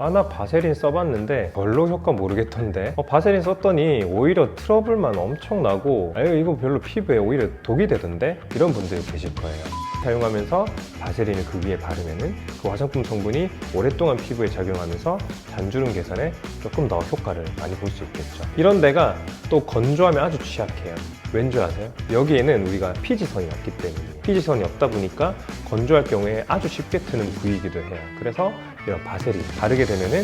나 바세린 써봤는데 별로 효과 모르겠던데 바세린 썼더니 오히려 트러블만 엄청 나고 이거 별로 피부에 오히려 독이 되던데? 이런 분들이 계실 거예요. 사용하면서 바세린을 그 위에 바르면은 그 화장품 성분이 오랫동안 피부에 작용하면서 잔주름 개선에 조금 더 효과를 많이 볼 수 있겠죠. 이런 데가 또 건조하면 아주 취약해요. 왠지 아세요? 여기에는 우리가 피지선이 없기 때문에 피지선이 없다 보니까 건조할 경우에 아주 쉽게 트는 부위이기도 해요. 그래서 이런 바세린 바르게 되면은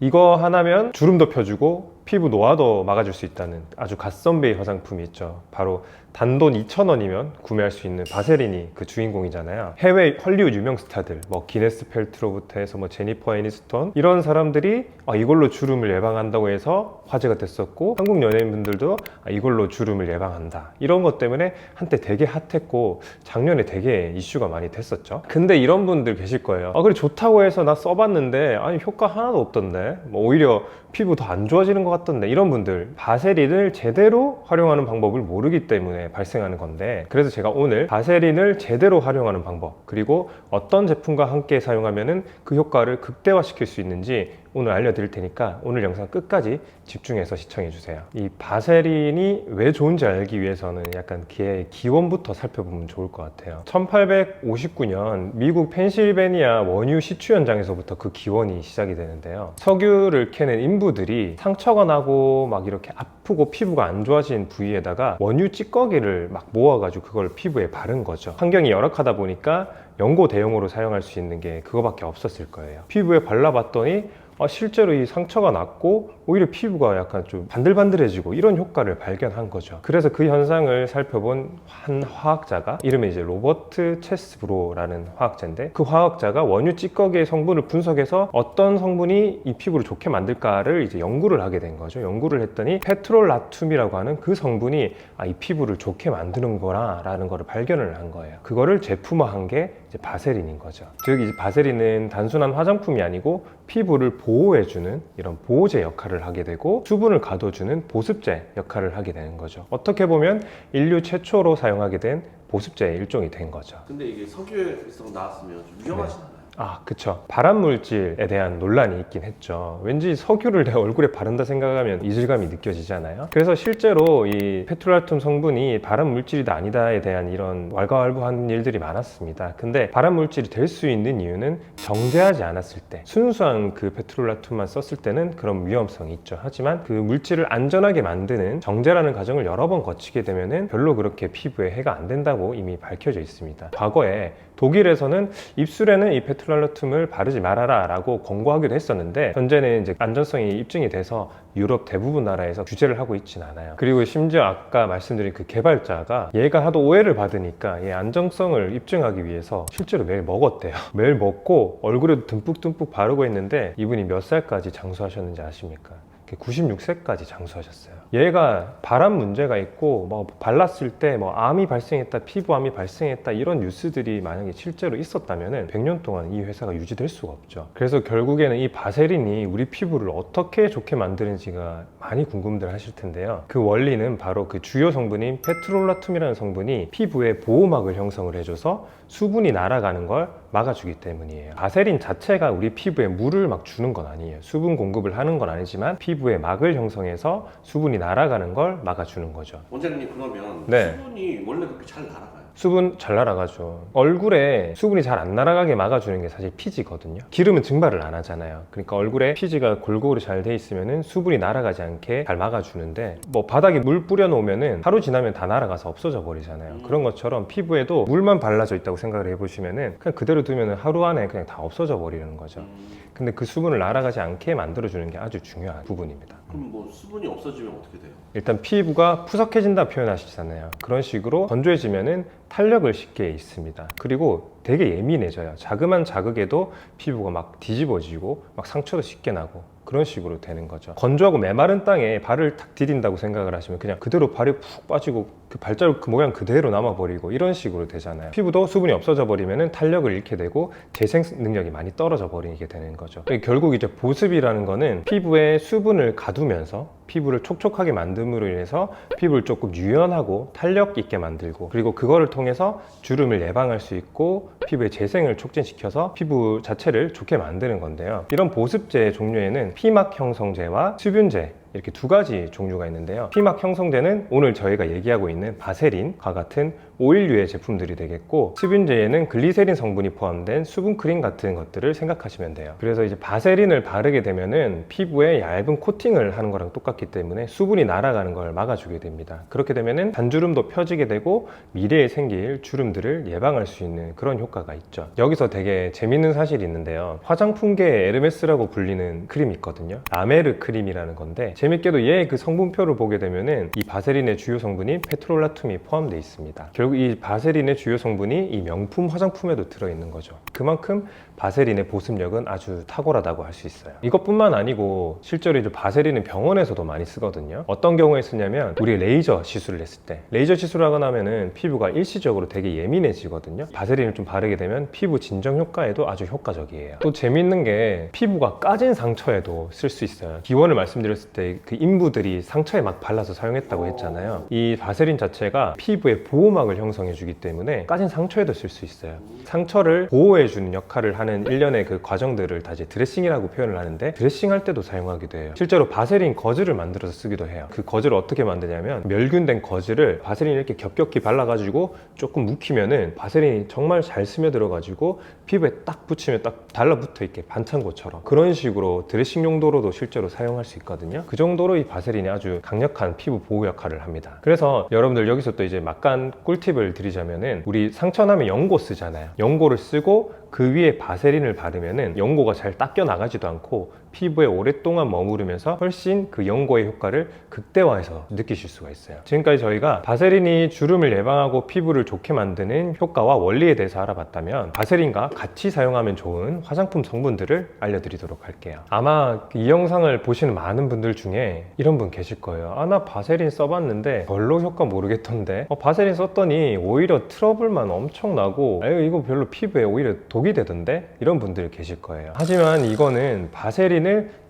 이거 하나면 주름도 펴주고 피부 노화도 막아줄 수 있다는 아주 갓선배의 화장품이 있죠. 바로 단돈 2,000원이면 구매할 수 있는 바세린이 그 주인공이잖아요. 해외 헐리우드 유명 스타들 뭐 기네스 펠트로부터 해서 뭐 제니퍼 애니스톤 이런 사람들이 이걸로 주름을 예방한다고 해서 화제가 됐었고, 한국 연예인분들도 이걸로 주름을 예방한다 이런 것 때문에 한때 되게 핫했고 작년에 되게 이슈가 많이 됐었죠. 근데 이런 분들 계실 거예요. 그래 좋다고 해서 나 써봤는데 아니 효과 하나도 없던데, 뭐 오히려 피부 더 안 좋아지는 것 같던데, 이런 분들 바세린을 제대로 활용하는 방법을 모르기 때문에 발생하는 건데, 그래서 제가 오늘 바세린을 제대로 활용하는 방법, 그리고 어떤 제품과 함께 사용하면 그 효과를 극대화시킬 수 있는지 오늘 알려드릴 테니까 오늘 영상 끝까지 집중해서 시청해 주세요. 이 바세린이 왜 좋은지 알기 위해서는 약간 기원부터 살펴보면 좋을 것 같아요. 1859년 미국 펜실베니아 원유 시추 현장에서부터 그 기원이 시작이 되는데요. 석유를 캐는 인부들이 상처가 나고 막 이렇게 아프고 피부가 안 좋아진 부위에다가 원유 찌꺼기를 막 모아가지고 그걸 피부에 바른 거죠. 환경이 열악하다 보니까 연고 대용으로 사용할 수 있는 게 그거밖에 없었을 거예요. 피부에 발라봤더니 실제로 이 상처가 났고 오히려 피부가 약간 좀 반들반들해지고 이런 효과를 발견한 거죠. 그래서 그 현상을 살펴본 한 화학자가, 이름이 이제 로버트 체스브로라는 화학자인데, 그 화학자가 원유 찌꺼기의 성분을 분석해서 어떤 성분이 이 피부를 좋게 만들까를 이제 연구를 하게 된 거죠. 연구를 했더니 페트롤라툼이라고 하는 그 성분이 이 피부를 좋게 만드는 거라는 거를 발견을 한 거예요. 그거를 제품화한 게 이제 바세린인 거죠. 즉 이제 바세린은 단순한 화장품이 아니고 피부를 보호해주는 이런 보호제 역할을 하게 되고 수분을 가둬주는 보습제 역할을 하게 되는 거죠. 어떻게 보면 인류 최초로 사용하게 된 보습제의 일종이 된 거죠. 근데 이게 석유에서 나왔으면 좀 위험하진 않아요? 그쵸. 발암물질에 대한 논란이 있긴 했죠. 왠지 석유를 내 얼굴에 바른다 생각하면 이질감이 느껴지잖아요. 그래서 실제로 이 페트롤라툼 성분이 발암물질이다 아니다에 대한 이런 왈가왈부한 일들이 많았습니다. 근데 발암물질이 될 수 있는 이유는 정제하지 않았을 때, 순수한 그 페트롤라툼만 썼을 때는 그런 위험성이 있죠. 하지만 그 물질을 안전하게 만드는 정제라는 과정을 여러 번 거치게 되면은 별로 그렇게 피부에 해가 안 된다고 이미 밝혀져 있습니다. 과거에 독일에서는 입술에는 이 페트롤라툼을 바르지 말아라 라고 권고하기도 했었는데, 현재는 이제 안전성이 입증이 돼서 유럽 대부분 나라에서 규제를 하고 있진 않아요. 그리고 심지어 아까 말씀드린 그 개발자가 얘가 하도 오해를 받으니까 얘 안정성을 입증하기 위해서 실제로 매일 먹었대요. 매일 먹고 얼굴에도 듬뿍듬뿍 바르고 있는데, 이분이 몇 살까지 장수하셨는지 아십니까? 96세까지 장수하셨어요. 얘가 발암 문제가 있고 뭐 발랐을 때 뭐 암이 발생했다, 피부암이 발생했다 이런 뉴스들이 만약에 실제로 있었다면 100년 동안 이 회사가 유지될 수가 없죠. 그래서 결국에는 이 바세린이 우리 피부를 어떻게 좋게 만드는지가 많이 궁금들 하실 텐데요. 그 원리는 바로 그 주요 성분인 페트롤라툼이라는 성분이 피부에 보호막을 형성을 해줘서 수분이 날아가는 걸 막아주기 때문이에요. 바세린 자체가 우리 피부에 물을 막 주는 건 아니에요. 수분 공급을 하는 건 아니지만 피부에 막을 형성해서 수분이 날아가는 걸 막아주는 거죠. 원장님, 그러면 네. 수분이 원래 그렇게 잘 날아가요? 수분 잘 날아가죠. 얼굴에 수분이 잘 안 날아가게 막아주는 게 사실 피지거든요. 기름은 증발을 안 하잖아요. 그러니까 얼굴에 피지가 골고루 잘 돼 있으면은 수분이 날아가지 않게 잘 막아주는데, 뭐 바닥에 물 뿌려 놓으면은 하루 지나면 다 날아가서 없어져 버리잖아요. 그런 것처럼 피부에도 물만 발라져 있다고 생각을 해보시면은 그냥 그대로 두면은 하루 안에 그냥 다 없어져 버리는 거죠. 근데 그 수분을 날아가지 않게 만들어주는 게 아주 중요한 부분입니다. 그럼 뭐 수분이 없어지면 어떻게 돼요? 일단 피부가 푸석해진다 표현하시잖아요. 그런 식으로 건조해지면은 탄력을 쉽게 잃습니다. 그리고 되게 예민해져요. 자그만 자극에도 피부가 막 뒤집어지고 막 상처도 쉽게 나고 그런 식으로 되는 거죠. 건조하고 메마른 땅에 발을 탁 디딘다고 생각을 하시면 그냥 그대로 발이 푹 빠지고 그 발자국 그 모양 그대로 남아버리고 이런 식으로 되잖아요. 피부도 수분이 없어져 버리면 탄력을 잃게 되고 재생 능력이 많이 떨어져 버리게 되는 거죠. 결국 이제 보습이라는 거는 피부에 수분을 가두면서 피부를 촉촉하게 만듦으로 인해서 피부를 조금 유연하고 탄력 있게 만들고, 그리고 그거를 통해서 주름을 예방할 수 있고 피부의 재생을 촉진시켜서 피부 자체를 좋게 만드는 건데요. 이런 보습제 종류에는 피막 형성제와 수분제, 이렇게 두 가지 종류가 있는데요. 피막 형성제는 오늘 저희가 얘기하고 있는 바세린과 같은 오일류의 제품들이 되겠고, 수분제에는 글리세린 성분이 포함된 수분크림 같은 것들을 생각하시면 돼요. 그래서 이제 바세린을 바르게 되면은 피부에 얇은 코팅을 하는 거랑 똑같기 때문에 수분이 날아가는 걸 막아주게 됩니다. 그렇게 되면은 단주름도 펴지게 되고 미래에 생길 주름들을 예방할 수 있는 그런 효과가 있죠. 여기서 되게 재밌는 사실이 있는데요. 화장품계의 에르메스라고 불리는 크림이 있거든요. 라메르 크림이라는 건데, 재밌게도 얘의 그 성분표를 보게 되면은 이 바세린의 주요 성분이 페트롤라툼이 포함되어 있습니다. 결국 이 바세린의 주요 성분이 이 명품 화장품에도 들어있는 거죠. 그만큼 바세린의 보습력은 아주 탁월하다고 할 수 있어요. 이것뿐만 아니고 실제로 이제 바세린은 병원에서도 많이 쓰거든요. 어떤 경우에 쓰냐면 우리 레이저 시술을 했을 때, 레이저 시술을 하거나 하면은 피부가 일시적으로 되게 예민해지거든요. 바세린을 좀 바르게 되면 피부 진정 효과에도 아주 효과적이에요. 또 재밌는 게 피부가 까진 상처에도 쓸 수 있어요. 기원을 말씀드렸을 때 그 인부들이 상처에 막 발라서 사용했다고 했잖아요. 이 바세린 자체가 피부에 보호막을 형성해 주기 때문에 까진 상처에도 쓸 수 있어요. 상처를 보호해 주는 역할을 하는 일련의 그 과정들을 다 이제 드레싱이라고 표현을 하는데, 드레싱 할 때도 사용하기도 해요. 실제로 바세린 거즈를 만들어서 쓰기도 해요. 그 거즈를 어떻게 만드냐면 멸균된 거즈를 바세린 이렇게 겹겹이 발라가지고 조금 묵히면은 바세린이 정말 잘 스며들어 가지고 피부에 딱 붙이면 딱 달라붙어 있게 반창고처럼, 그런 식으로 드레싱 용도로도 실제로 사용할 수 있거든요. 그 정도로 이 바세린이 아주 강력한 피부 보호 역할을 합니다. 그래서 여러분들 여기서 또 이제 막간 꿀팁을 드리자면은, 우리 상처나면 연고 쓰잖아요. 연고를 쓰고 그 위에 바세린을 바르면은 연고가 잘 닦여 나가지도 않고 피부에 오랫동안 머무르면서 훨씬 그 연고의 효과를 극대화해서 느끼실 수가 있어요. 지금까지 저희가 바세린이 주름을 예방하고 피부를 좋게 만드는 효과와 원리에 대해서 알아봤다면, 바세린과 같이 사용하면 좋은 화장품 성분들을 알려드리도록 할게요. 아마 이 영상을 보시는 많은 분들 중에 이런 분 계실 거예요. 아, 나 바세린 써봤는데 별로 효과 모르겠던데, 바세린 썼더니 오히려 트러블만 엄청 나고, 이거 별로 피부에 오히려 독이 되던데, 이런 분들 계실 거예요. 하지만 이거는 바세린을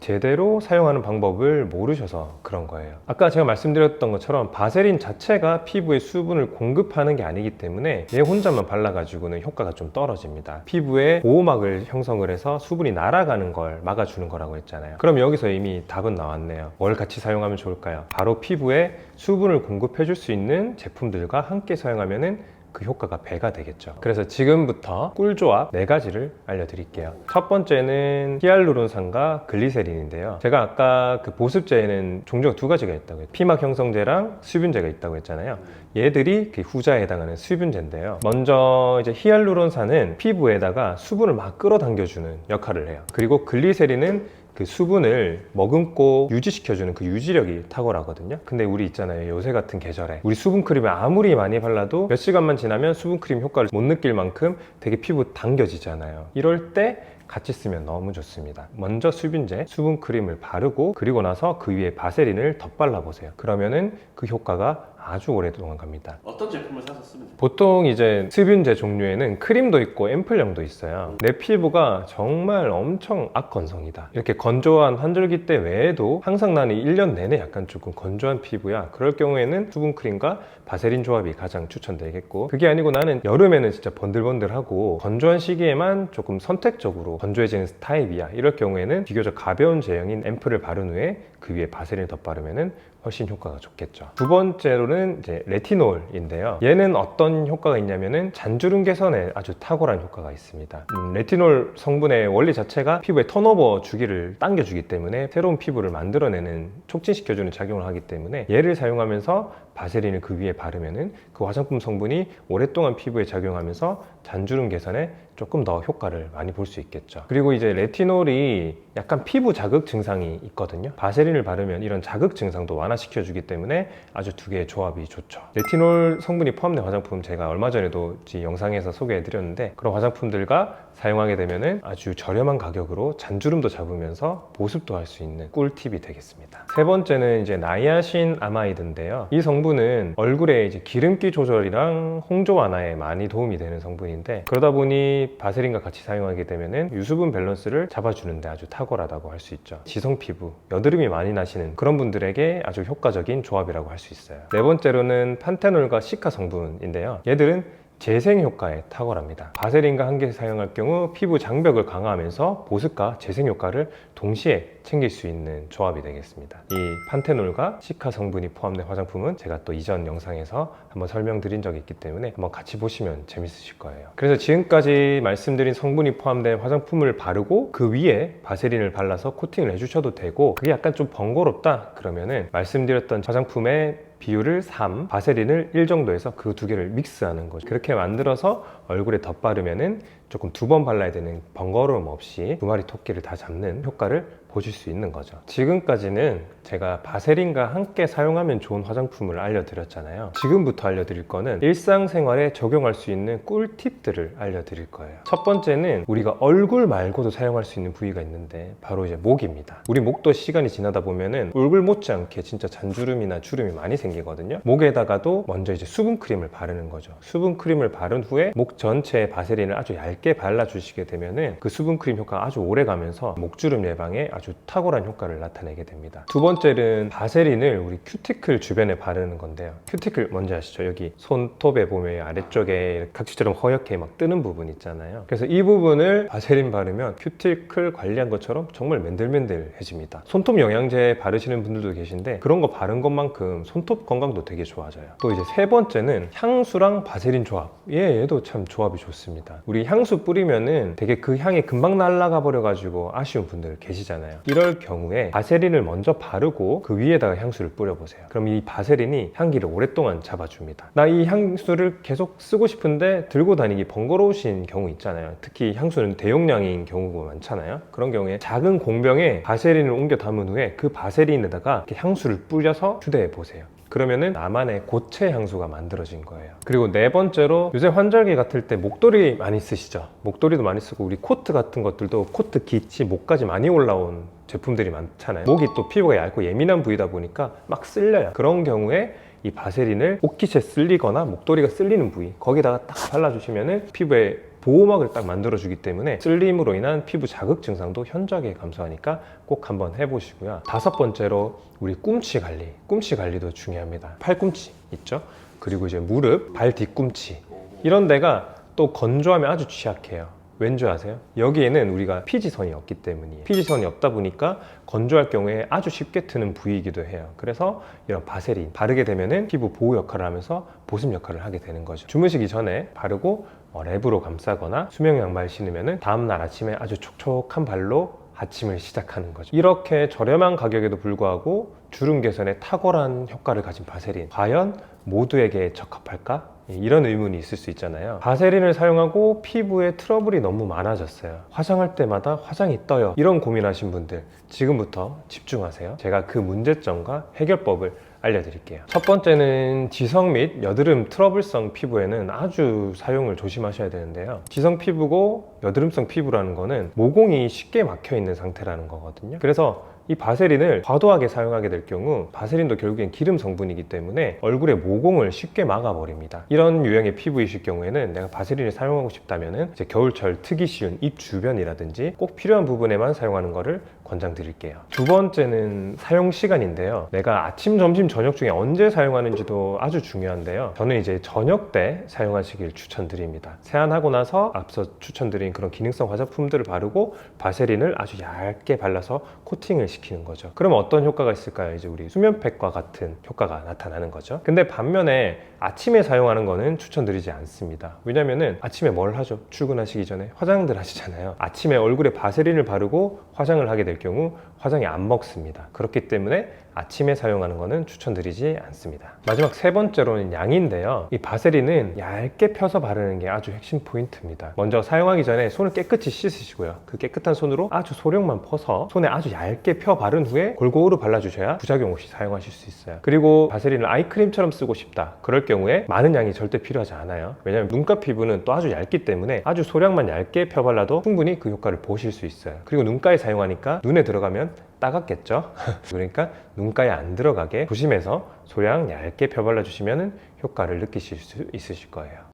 제대로 사용하는 방법을 모르셔서 그런 거예요. 아까 제가 말씀드렸던 것처럼 바세린 자체가 피부에 수분을 공급하는 게 아니기 때문에 얘 혼자만 발라가지고는 효과가 좀 떨어집니다. 피부에 보호막을 형성을 해서 수분이 날아가는 걸 막아주는 거라고 했잖아요. 그럼 여기서 이미 답은 나왔네요. 뭘 같이 사용하면 좋을까요? 바로 피부에 수분을 공급해 줄 수 있는 제품들과 함께 사용하면은 그 효과가 배가 되겠죠. 그래서 지금부터 꿀조합 4가지를 알려드릴게요. 첫 번째는 히알루론산과 글리세린인데요. 제가 아까 그 보습제에는 종류가 2가지가 있다고 했죠. 피막 형성제랑 수분제가 있다고 했잖아요. 얘들이 그 후자에 해당하는 수분제인데요. 먼저 이제 히알루론산은 피부에다가 수분을 막 끌어당겨주는 역할을 해요. 그리고 글리세린은 그 수분을 머금고 유지시켜주는 그 유지력이 탁월하거든요. 근데 우리 있잖아요, 요새 같은 계절에 우리 수분크림을 아무리 많이 발라도 몇 시간만 지나면 수분크림 효과를 못 느낄 만큼 되게 피부 당겨지잖아요. 이럴 때 같이 쓰면 너무 좋습니다. 먼저 수분제, 수분크림을 바르고, 그리고 나서 그 위에 바세린을 덧발라 보세요. 그러면은 그 효과가 아주 오랫동안 갑니다. 어떤 제품을 사서 쓰면 돼요? 보통 이제 수분제 종류에는 크림도 있고 앰플형도 있어요. 내 피부가 정말 엄청 악건성이다, 이렇게 건조한 환절기 때 외에도 항상 나는 1년 내내 약간 조금 건조한 피부야, 그럴 경우에는 수분크림과 바세린 조합이 가장 추천되겠고, 그게 아니고 나는 여름에는 진짜 번들번들하고 건조한 시기에만 조금 선택적으로 건조해지는 타입이야, 이럴 경우에는 비교적 가벼운 제형인 앰플을 바른 후에 그 위에 바세린을 덧바르면은 훨씬 효과가 좋겠죠. 두 번째로는 이제 레티놀인데요. 얘는 어떤 효과가 있냐면은 잔주름 개선에 아주 탁월한 효과가 있습니다. 레티놀 성분의 원리 자체가 피부의 턴오버 주기를 당겨주기 때문에 새로운 피부를 만들어내는, 촉진시켜주는 작용을 하기 때문에 얘를 사용하면서 바세린을 그 위에 바르면은 그 화장품 성분이 오랫동안 피부에 작용하면서 잔주름 개선에 조금 더 효과를 많이 볼 수 있겠죠. 그리고 이제 레티놀이 약간 피부 자극 증상이 있거든요. 바세린을 바르면 이런 자극 증상도 완화시켜주기 때문에 아주 2개의 조합이 좋죠. 레티놀 성분이 포함된 화장품 제가 얼마 전에도 영상에서 소개해드렸는데, 그런 화장품들과 사용하게 되면은 아주 저렴한 가격으로 잔주름도 잡으면서 보습도 할 수 있는 꿀팁이 되겠습니다. 세 번째는 이제 나이아신 아마이드인데요. 이 성분 성분은 얼굴에 이제 기름기 조절이랑 홍조 완화에 많이 도움이 되는 성분인데, 그러다 보니 바세린과 같이 사용하게 되면은 유수분 밸런스를 잡아주는데 아주 탁월하다고 할 수 있죠. 지성 피부, 여드름이 많이 나시는 그런 분들에게 아주 효과적인 조합이라고 할 수 있어요. 네 번째로는 판테놀과 시카 성분인데요. 얘들은 재생 효과에 탁월합니다. 바세린과 함께 사용할 경우 피부 장벽을 강화하면서 보습과 재생 효과를 동시에 챙길 수 있는 조합이 되겠습니다. 이 판테놀과 시카 성분이 포함된 화장품은 제가 또 이전 영상에서 한번 설명드린 적이 있기 때문에 한번 같이 보시면 재밌으실 거예요. 그래서 지금까지 말씀드린 성분이 포함된 화장품을 바르고 그 위에 바세린을 발라서 코팅을 해주셔도 되고, 그게 약간 좀 번거롭다 그러면은 말씀드렸던 화장품의 비율을 3, 바세린을 1 정도 해서 그 두 개를 믹스하는 거죠. 그렇게 만들어서 얼굴에 덧바르면은 조금 2번 발라야 되는 번거로움 없이 두 마리 토끼를 다 잡는 효과를 보실 수 있는 거죠. 지금까지는 제가 바세린과 함께 사용하면 좋은 화장품을 알려드렸잖아요. 지금부터 알려드릴 거는 일상생활에 적용할 수 있는 꿀팁들을 알려드릴 거예요. 첫 번째는 우리가 얼굴 말고도 사용할 수 있는 부위가 있는데 바로 이제 목입니다. 우리 목도 시간이 지나다 보면은 얼굴 못지않게 진짜 잔주름이나 주름이 많이 생기거든요. 목에다가도 먼저 이제 수분 크림을 바르는 거죠. 수분 크림을 바른 후에 목 전체에 바세린을 아주 얇게 발라주시게 되면은 그 수분 크림 효과가 아주 오래 가면서 목주름 예방에 아주 탁월한 효과를 나타내게 됩니다. 두 번째는 바세린을 우리 큐티클 주변에 바르는 건데요. 큐티클 뭔지 아시죠? 여기 손톱에 보면 아래쪽에 각질처럼 허옇게 막 뜨는 부분 있잖아요. 그래서 이 부분을 바세린 바르면 큐티클 관리한 것처럼 정말 맨들맨들해집니다. 손톱 영양제 바르시는 분들도 계신데 그런 거 바른 것만큼 손톱 건강도 되게 좋아져요. 또 이제 세 번째는 향수랑 바세린 조합. 얘도 참 조합이 좋습니다. 우리 향수 뿌리면은 되게 그 향이 금방 날아가 버려가지고 아쉬운 분들 계시잖아요. 이럴 경우에 바세린을 먼저 바르고 그 위에다가 향수를 뿌려보세요. 그럼 이 바세린이 향기를 오랫동안 잡아줍니다. 나 이 향수를 계속 쓰고 싶은데 들고 다니기 번거로우신 경우 있잖아요. 특히 향수는 대용량인 경우가 많잖아요. 그런 경우에 작은 공병에 바세린을 옮겨 담은 후에 그 바세린에다가 이렇게 향수를 뿌려서 휴대해 보세요. 그러면은 나만의 고체 향수가 만들어진 거예요. 그리고 네 번째로 요새 환절기 같을 때 목도리 많이 쓰시죠? 목도리도 많이 쓰고 우리 코트 같은 것들도 코트 깃이 목까지 많이 올라온 제품들이 많잖아요. 목이 또 피부가 얇고 예민한 부위다 보니까 막 쓸려요. 그런 경우에 이 바세린을 옷깃에 쓸리거나 목도리가 쓸리는 부위 거기다가 딱 발라주시면은 피부에 보호막을 딱 만들어주기 때문에 쓸림으로 인한 피부 자극 증상도 현저하게 감소하니까 꼭 한번 해보시고요. 다섯 번째로 우리 꿈치 관리. 꿈치 관리도 중요합니다. 팔꿈치 있죠? 그리고 이제 무릎, 발 뒤꿈치 이런 데가 또 건조하면 아주 취약해요. 왠지 아세요? 여기에는 우리가 피지선이 없기 때문이에요. 피지선이 없다 보니까 건조할 경우에 아주 쉽게 트는 부위이기도 해요. 그래서 이런 바세린 바르게 되면은 피부 보호 역할을 하면서 보습 역할을 하게 되는 거죠. 주무시기 전에 바르고 랩으로 감싸거나 수면 양말 신으면은 다음날 아침에 아주 촉촉한 발로 아침을 시작하는 거죠. 이렇게 저렴한 가격에도 불구하고 주름 개선에 탁월한 효과를 가진 바세린, 과연 모두에게 적합할까? 이런 의문이 있을 수 있잖아요. 바세린을 사용하고 피부에 트러블이 너무 많아졌어요. 화장할 때마다 화장이 떠요. 이런 고민하신 분들 지금부터 집중하세요. 제가 그 문제점과 해결법을 알려드릴게요. 첫 번째는 지성 및 여드름 트러블성 피부에는 아주 사용을 조심하셔야 되는데요. 지성 피부고 여드름성 피부라는 거는 모공이 쉽게 막혀 있는 상태라는 거거든요. 그래서 이 바세린을 과도하게 사용하게 될 경우 바세린도 결국엔 기름 성분이기 때문에 얼굴의 모공을 쉽게 막아버립니다. 이런 유형의 피부이실 경우에는 내가 바세린을 사용하고 싶다면 이제 겨울철 트기 쉬운 입 주변이라든지 꼭 필요한 부분에만 사용하는 것을 권장드릴게요. 두 번째는 사용 시간인데요. 내가 아침, 점심, 저녁 중에 언제 사용하는지도 아주 중요한데요. 저는 이제 저녁 때 사용하시길 추천드립니다. 세안하고 나서 앞서 추천드린 그런 기능성 화장품들을 바르고 바세린을 아주 얇게 발라서 코팅을 시키는 거죠. 그러면 어떤 효과가 있을까요? 이제 우리 수면팩과 같은 효과가 나타나는 거죠. 근데 반면에 아침에 사용하는 거는 추천드리지 않습니다. 왜냐면은 아침에 뭘 하죠? 출근하시기 전에 화장들 하시잖아요. 아침에 얼굴에 바세린을 바르고 화장을 하게 될 경우 화장이 안 먹습니다. 그렇기 때문에 아침에 사용하는 것은 추천드리지 않습니다. 마지막 세 번째로는 양인데요. 이 바세린은 얇게 펴서 바르는 게 아주 핵심 포인트입니다. 먼저 사용하기 전에 손을 깨끗이 씻으시고요. 그 깨끗한 손으로 아주 소량만 퍼서 손에 아주 얇게 펴 바른 후에 골고루 발라주셔야 부작용 없이 사용하실 수 있어요. 그리고 바세린을 아이크림처럼 쓰고 싶다. 그럴 경우에 많은 양이 절대 필요하지 않아요. 왜냐하면 눈가 피부는 또 아주 얇기 때문에 아주 소량만 얇게 펴 발라도 충분히 그 효과를 보실 수 있어요. 그리고 눈가에 사용하니까 눈에 들어가면 따갑겠죠? 그러니까 눈가에 안 들어가게 조심해서 소량 얇게 펴발라 주시면 효과를 느끼실 수 있으실 거예요.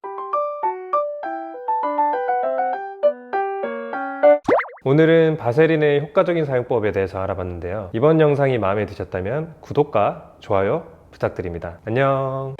오늘은 바세린의 효과적인 사용법에 대해서 알아봤는데요. 이번 영상이 마음에 드셨다면 구독과 좋아요 부탁드립니다. 안녕.